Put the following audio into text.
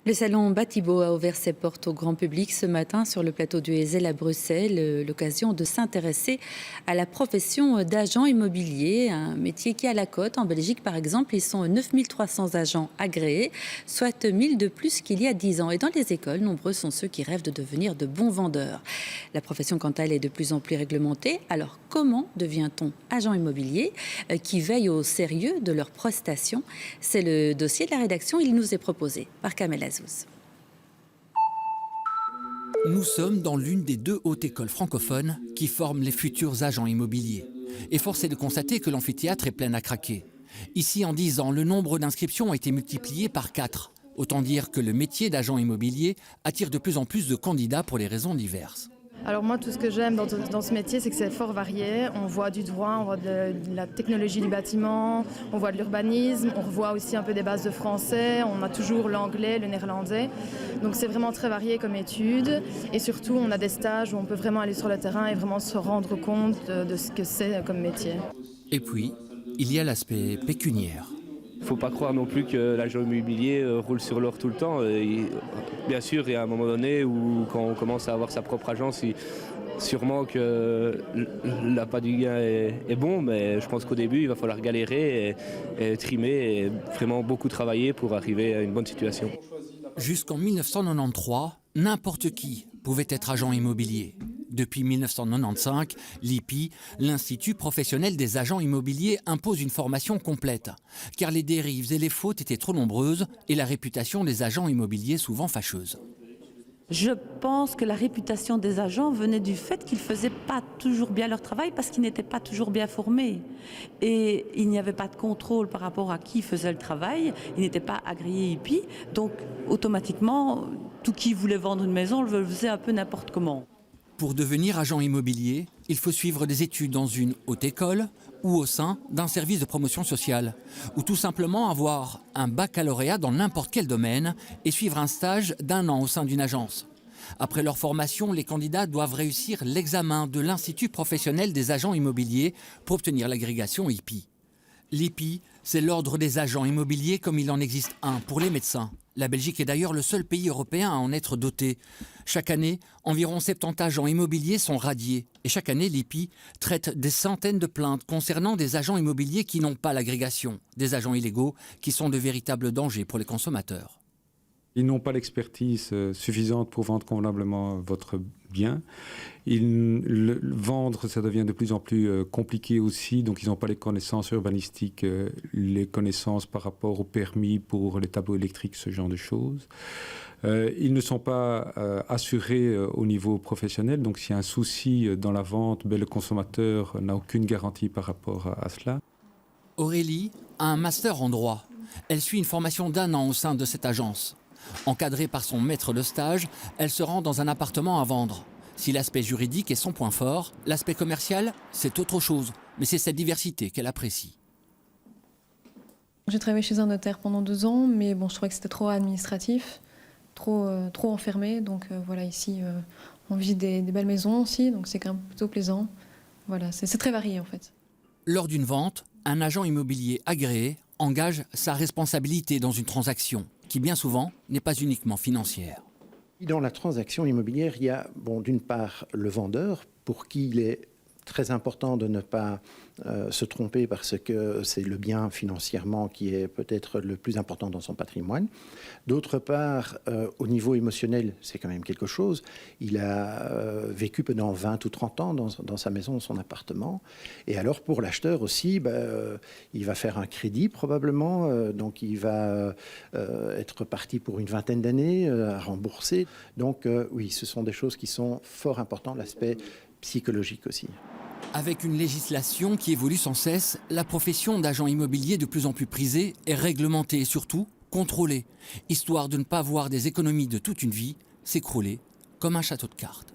Le salon Batibo a ouvert ses portes au grand public ce matin sur le plateau du Heysel à Bruxelles. L'occasion de s'intéresser à la profession d'agent immobilier, un métier qui a la cote. En Belgique, par exemple, ils sont 9300 agents agréés, soit 1000 de plus qu'il y a 10 ans. Et dans les écoles, nombreux sont ceux qui rêvent de devenir de bons vendeurs. La profession, quant à elle, est de plus en plus réglementée. Alors, comment devient-on agent immobilier qui veille au sérieux de leurs prestations? C'est le dossier de la rédaction. Il nous est proposé par Kamel Azouz. Nous sommes dans l'une des deux hautes écoles francophones qui forment les futurs agents immobiliers. Et force est de constater que l'amphithéâtre est plein à craquer. Ici, en 10 ans, le nombre d'inscriptions a été multiplié par 4. Autant dire que le métier d'agent immobilier attire de plus en plus de candidats pour les raisons diverses. Alors moi, tout ce que j'aime dans ce métier, c'est que c'est fort varié. On voit du droit, on voit de la technologie du bâtiment, on voit de l'urbanisme, on revoit aussi un peu des bases de français, on a toujours l'anglais, le néerlandais. Donc c'est vraiment très varié comme étude. Et surtout, on a des stages où on peut vraiment aller sur le terrain et vraiment se rendre compte de ce que c'est comme métier. Et puis, il y a l'aspect pécuniaire. Il ne faut pas croire non plus que l'agent immobilier roule sur l'or tout le temps. Bien sûr, il y a un moment donné où quand on commence à avoir sa propre agence, sûrement que l'appât du gain est bon, mais je pense qu'au début, il va falloir galérer et trimer et vraiment beaucoup travailler pour arriver à une bonne situation. Jusqu'en 1993, n'importe qui pouvait être agent immobilier. Depuis 1995, l'IPI, l'Institut professionnel des agents immobiliers, impose une formation complète, car les dérives et les fautes étaient trop nombreuses et la réputation des agents immobiliers souvent fâcheuse. Je pense que la réputation des agents venait du fait qu'ils ne faisaient pas toujours bien leur travail parce qu'ils n'étaient pas toujours bien formés. Et il n'y avait pas de contrôle par rapport à qui faisait le travail. Ils n'étaient pas agréés IPI. Donc automatiquement, tout qui voulait vendre une maison le faisait un peu n'importe comment. Pour devenir agent immobilier, il faut suivre des études dans une haute école ou au sein d'un service de promotion sociale, ou tout simplement avoir un baccalauréat dans n'importe quel domaine et suivre un stage d'1 an au sein d'une agence. Après leur formation, les candidats doivent réussir l'examen de l'Institut professionnel des agents immobiliers pour obtenir l'agrégation IPI. L'IPI, c'est l'ordre des agents immobiliers comme il en existe un pour les médecins. La Belgique est d'ailleurs le seul pays européen à en être doté. Chaque année, environ 70 agents immobiliers sont radiés. Et chaque année, l'IPI traite des centaines de plaintes concernant des agents immobiliers qui n'ont pas l'agrégation, des agents illégaux qui sont de véritables dangers pour les consommateurs. Ils n'ont pas l'expertise suffisante pour vendre convenablement votre bien. Vendre, ça devient de plus en plus compliqué aussi, donc ils n'ont pas les connaissances urbanistiques, les connaissances par rapport au permis pour les tableaux électriques, ce genre de choses. Ils ne sont pas assurés au niveau professionnel, donc s'il y a un souci dans la vente, le consommateur n'a aucune garantie par rapport à cela. Aurélie a un master en droit. Elle suit une formation d'1 an au sein de cette agence. Encadrée par son maître de stage, elle se rend dans un appartement à vendre. Si l'aspect juridique est son point fort, l'aspect commercial, c'est autre chose. Mais c'est cette diversité qu'elle apprécie. J'ai travaillé chez un notaire pendant 2 ans, mais bon, je trouvais que c'était trop administratif, trop enfermé. Donc voilà, ici, on visite des belles maisons aussi, donc c'est quand même plutôt plaisant. Voilà, c'est très varié en fait. Lors d'une vente, un agent immobilier agréé engage sa responsabilité dans une transaction qui bien souvent n'est pas uniquement financière. Dans la transaction immobilière, il y a d'une part le vendeur pour qui il est très important de ne pas se tromper parce que c'est le bien financièrement qui est peut-être le plus important dans son patrimoine. D'autre part, au niveau émotionnel, c'est quand même quelque chose. Il a vécu pendant 20 ou 30 ans dans sa maison, son appartement. Et alors pour l'acheteur aussi, il va faire un crédit probablement. Donc il va être parti pour une vingtaine d'années à rembourser. Donc oui, ce sont des choses qui sont fort importantes, l'aspect psychologique aussi. Avec une législation qui évolue sans cesse, la profession d'agent immobilier de plus en plus prisée est réglementée et surtout contrôlée, histoire de ne pas voir des économies de toute une vie s'écrouler comme un château de cartes.